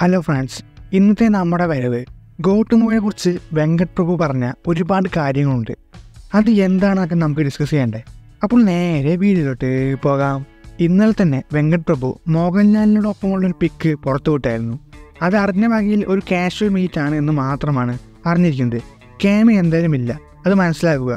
Hello friends, ഇന്നത്തെ നമ്മുടെ വരവ് ഗോട്ട് മൂവിയെക്കുറിച്ച് വെങ്കട് പ്രഭു പറഞ്ഞ ഒരുപാട് കാര്യങ്ങളുണ്ട്. അത് എന്താണെന്നൊക്കെ നമുക്ക് ഡിസ്കസ് ചെയ്യണ്ടേ. അപ്പോൾ നേരെ വീഡിയോയിലോട്ട് പോകാം. ഇന്നലെ തന്നെ വെങ്കട് പ്രഭു മോഹൻലാലിനോടൊപ്പമുള്ളൊരു പിക്ക് പുറത്തു വിട്ടായിരുന്നു. അത് അറിഞ്ഞ വകയിൽ ഒരു കാഷ്വൽ മീറ്റ് ആണ് എന്ന് മാത്രമാണ് അറിഞ്ഞിരിക്കുന്നത്. ക്യാമ എന്തായാലും ഇല്ല, അത് മനസ്സിലാക്കുക.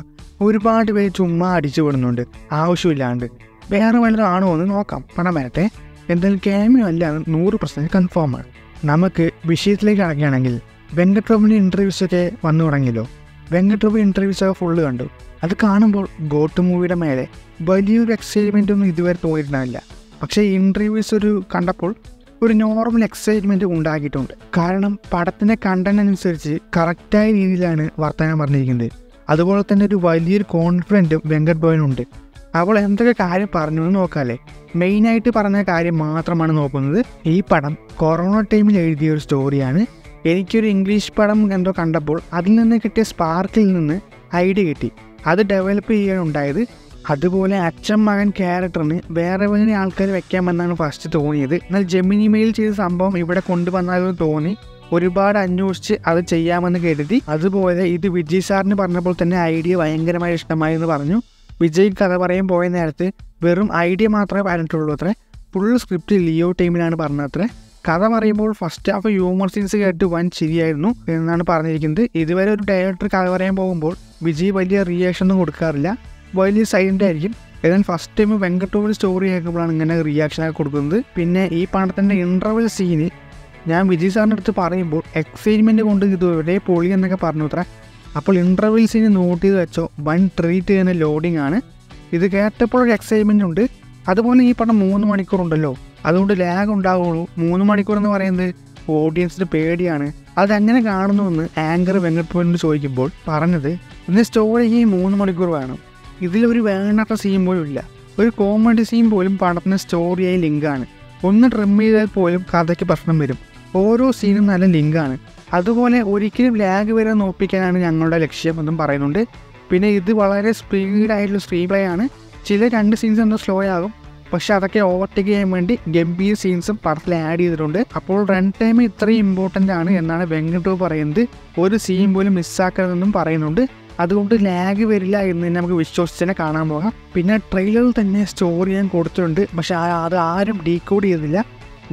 ഒരുപാട് പേര് ചുമ്മാ അടിച്ചു വിടുന്നുണ്ട് ആവശ്യമില്ലാണ്ട്. വേറെ വല്ലതും ആണോ എന്ന് നോക്കാം, പണം വരട്ടെ. എന്തായാലും ക്യാമിയോ അല്ല എന്ന് 100% കൺഫേമാണ്. നമുക്ക് വിഷയത്തിലേക്ക് അടക്കുകയാണെങ്കിൽ വെങ്കട് പ്രഭുവിൻ്റെ ഇൻ്റർവ്യൂസൊക്കെ വന്നു തുടങ്ങിയല്ലോ. വെങ്കട് പ്രഭു ഇൻ്റർവ്യൂസൊക്കെ ഫുള്ള് കണ്ടു. അത് കാണുമ്പോൾ ഗോട്ട് മൂവിയുടെ മേലെ വലിയൊരു എക്സൈറ്റ്മെൻ്റ് ഒന്നും ഇതുവരെ തോന്നിയിട്ടുണ്ടാവില്ല. പക്ഷേ ഇൻ്റർവ്യൂസ് കണ്ടപ്പോൾ ഒരു നോർമൽ എക്സൈറ്റ്മെൻറ്റ് ഉണ്ടാക്കിയിട്ടുണ്ട്. കാരണം പടത്തിൻ്റെ കണ്ടന്റ് അനുസരിച്ച് കറക്റ്റായ രീതിയിലാണ് വർത്തമാനം പറഞ്ഞിരിക്കുന്നത്. അതുപോലെ തന്നെ ഒരു വലിയൊരു കോൺഫിഡൻറ്റും വെങ്കട് ബ്രോയിനുണ്ട്. അവൾ എന്തൊക്കെ കാര്യം പറഞ്ഞു എന്ന് നോക്കാമല്ലേ. മെയിനായിട്ട് പറഞ്ഞ കാര്യം മാത്രമാണ് നോക്കുന്നത്. ഈ പടം കൊറോണ ടൈമിൽ എഴുതിയ ഒരു സ്റ്റോറിയാണ്. എനിക്കൊരു ഇംഗ്ലീഷ് പടം എന്തോ കണ്ടപ്പോൾ അതിൽ നിന്ന് കിട്ടിയ സ്പാർക്കിൽ നിന്ന് ഐഡിയ കിട്ടി, അത് ഡെവലപ്പ് ചെയ്യാനുണ്ടായത്. അതുപോലെ അച്ഛൻ മകൻ ക്യാരക്ടറിന് വേറെ വേറെ ആൾക്കാർ വെക്കാമെന്നാണ് ഫസ്റ്റ് തോന്നിയത്. എന്നാൽ ജെമിനി മെയിൽ ചെയ്ത സംഭവം ഇവിടെ കൊണ്ടുവന്നാലെന്ന് തോന്നി. ഒരുപാട് അന്വേഷിച്ച് അത് ചെയ്യാമെന്ന് കരുതി. അതുപോലെ ഇത് വിജയ് സാറിന് പറഞ്ഞപ്പോൾ തന്നെ ഐഡിയ ഭയങ്കരമായി ഇഷ്ടമായി എന്ന് പറഞ്ഞു. വിജയ് കഥ പറയാൻ പോയ നേരത്ത് വെറും ഐഡിയ മാത്രമേ പറഞ്ഞിട്ടുള്ളൂ അത്രേ. ഫുൾ സ്ക്രിപ്റ്റ് ലിയോ ടീമിനാണ് പറഞ്ഞത്രേ. കഥ പറയുമ്പോൾ ഫസ്റ്റ് ഹാഫ് ഹ്യൂമർ സീൻസ് കേട്ട് വൻ ശരിയായിരുന്നു എന്നാണ് പറഞ്ഞിരിക്കുന്നത്. ഇതുവരെ ഒരു ഡയറക്ടർ കഥ പറയാൻ പോകുമ്പോൾ വിജയ് വലിയ റിയാക്ഷൻ ഒന്നും കൊടുക്കാറില്ല, വലിയ സൈലൻ്റ് ആയിരിക്കും. എന്നാൽ ഫസ്റ്റ് ടൈം വെങ്കട് പ്രഭുവിൻ്റെ സ്റ്റോറി കേൾക്കുമ്പോഴാണ് ഇങ്ങനെ റിയാക്ഷനൊക്കെ കൊടുക്കുന്നത്. പിന്നെ ഈ പടത്തിൻ്റെ ഇൻ്റർവെൽ സീന് ഞാൻ വിജയ് സാറിൻ്റെ അടുത്ത് പറയുമ്പോൾ എക്സൈറ്റ്മെൻറ്റ് കൊണ്ട് ഇത് ഒരേ പൊളി എന്നൊക്കെ പറഞ്ഞു അത്ര. അപ്പോൾ ഇൻ്റർവെൽ സീന് നോട്ട് ചെയ്ത് വെച്ചോ, വൺ ട്രീറ്റ് ചെയ്യുന്ന ലോഡിംഗ് ആണ്. ഇത് കേട്ടപ്പോൾ ഒരു എക്സൈറ്റ്മെൻ്റ് ഉണ്ട്. അതുപോലെ ഈ പടം 3 മണിക്കൂറുണ്ടല്ലോ, അതുകൊണ്ട് ലാഗ് ഉണ്ടാവുള്ളൂ. 3 മണിക്കൂർ എന്ന് പറയുന്നത് ഓഡിയൻസിന് പേടിയാണ്. അതെങ്ങനെ കാണുന്നു എന്ന് ആങ്കർ വെങ്കട് പ്രഭുവിനോട് ചോദിക്കുമ്പോൾ പറഞ്ഞത്, ഇന്ന് സ്റ്റോറിക്ക് 3 മണിക്കൂർ വേണം. ഇതിലൊരു വേണ്ടാത്ത സീൻ പോലും ഇല്ല. ഒരു കോമഡി സീൻ പോലും പടത്തിന് സ്റ്റോറിയായി ലിങ്കാണ്. ഒന്ന് ട്രിം ചെയ്താൽ പോലും കഥയ്ക്ക് പ്രശ്നം വരും. ഓരോ സീനും നല്ല ലിങ്കാണ്. അതുപോലെ ഒരിക്കലും ലാഗ് വരെ നോപ്പിക്കാനാണ് ഞങ്ങളുടെ ലക്ഷ്യം എന്നും പറയുന്നുണ്ട്. പിന്നെ ഇത് വളരെ സ്പീഡായിട്ടുള്ള സ്ക്രീൻ പ്ലേ ആണ്. ചില 2 സീൻസ് എന്തോ സ്ലോ ആകും, പക്ഷെ അതൊക്കെ ഓവർടേക്ക് ചെയ്യാൻ വേണ്ടി ഗംഭീർ സീൻസും പടത്തിൽ ആഡ് ചെയ്തിട്ടുണ്ട്. അപ്പോൾ റൺ ടൈം ഇത്രയും ഇമ്പോർട്ടൻ്റ് ആണ് എന്നാണ് വെങ്കട് പ്രഭു പറയുന്നത്. ഒരു സീൻ പോലും മിസ്സാക്കരുതെന്നും പറയുന്നുണ്ട്. അതുകൊണ്ട് ലാഗ് വരില്ല എന്ന് തന്നെ നമുക്ക് വിശ്വസിച്ച് തന്നെ കാണാൻ പോകാം. പിന്നെ ട്രെയിലറിൽ തന്നെ സ്റ്റോറി ഞാൻ കൊടുത്തിട്ടുണ്ട്, പക്ഷെ അത് ആരും ഡീകോഡ് ചെയ്തില്ല.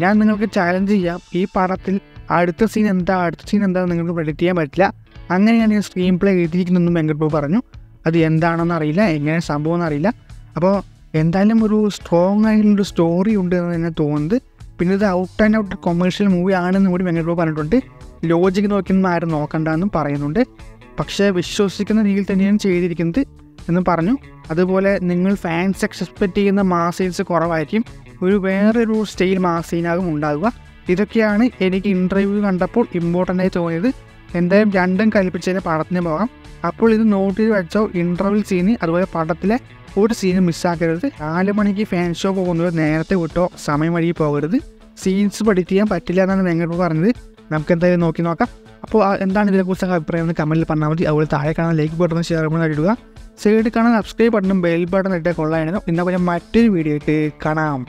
ഞാൻ നിങ്ങൾക്ക് ചാലഞ്ച് ചെയ്യാം, ഈ പടത്തിൽ അടുത്ത സീൻ എന്താണെന്ന് നിങ്ങൾക്ക് പ്രെഡിക്റ്റ് ചെയ്യാൻ പറ്റില്ല. അങ്ങനെയാണ് ഈ സ്ക്രീൻ പ്ലേ എഴുതിയിരിക്കുന്നതെന്നും വെങ്കട് പ്രഭു പറഞ്ഞു. അത് എന്താണെന്ന് അറിയില്ല, എങ്ങനെ സംഭവം എന്നറിയില്ല. അപ്പോൾ എന്തായാലും ഒരു സ്ട്രോങ് ആയിട്ടുള്ളൊരു സ്റ്റോറി ഉണ്ട് എന്ന് തന്നെ തോന്നുന്നത്. പിന്നെ ഇത് out and out commercial movie ആണെന്നും കൂടി വെങ്കട് പ്രഭു പറഞ്ഞിട്ടുണ്ട്. ലോജിക്ക് നോക്കിയൊന്നും ആരും നോക്കണ്ടെന്നും പറയുന്നുണ്ട്. പക്ഷേ വിശ്വസിക്കുന്ന രീതിയിൽ തന്നെയാണ് ചെയ്തിരിക്കുന്നത് എന്നും പറഞ്ഞു. അതുപോലെ നിങ്ങൾ ഫാൻസ് എക്സ്പെക്റ്റ് ചെയ്യുന്ന മാസ് സീൻസ് കുറവായിരിക്കും, വേറൊരു സ്റ്റൈൽ മാസ് സീനാകും ഉണ്ടാവുക. ഇതൊക്കെയാണ് എനിക്ക് ഇൻ്റർവ്യൂ കണ്ടപ്പോൾ ഇമ്പോർട്ടൻ്റ് ആയി തോന്നിയത്. എന്തായാലും രണ്ടും കൽപ്പിച്ചതിന് പടത്തിന് പോകാം. അപ്പോൾ ഇത് നോട്ട് ചെയ്ത് വെച്ചോ, ഇൻ്റർവ്യൂ സീന് അതുപോലെ പടത്തിലെ ഒരു സീനും മിസ്സാക്കരുത്. 4 മണിക്ക് ഫാൻ ഷോ പോകുന്നത് നേരത്തെ വിട്ടോ, സമയം വഴി പോകരുത്. സീൻസ് പഠിറ്റ് ചെയ്യാൻ പറ്റില്ല എന്നാണ് വെങ്കട് പറഞ്ഞത്. നമുക്ക് എന്തായാലും നോക്കാം. അപ്പോൾ എന്താണ് ഇതിനെക്കുറിച്ച് അഭിപ്രായം എന്ന് കമൻറ്റിൽ പറഞ്ഞാൽ മതി. അതുപോലെ താഴെ കാണാൻ ലൈക്ക് ബട്ടൺ, ഷെയർ ബട്ടൺ ഇടുക. സൈഡിൽ കാണാൻ സബ്സ്ക്രൈബ് ബട്ടണും ബെൽ ബട്ടൺ ഇട്ടാൽ കൊള്ളായിരുന്നു. ഇന്നപോലെ മറ്റൊരു വീഡിയോ ആയിട്ട് കാണാം.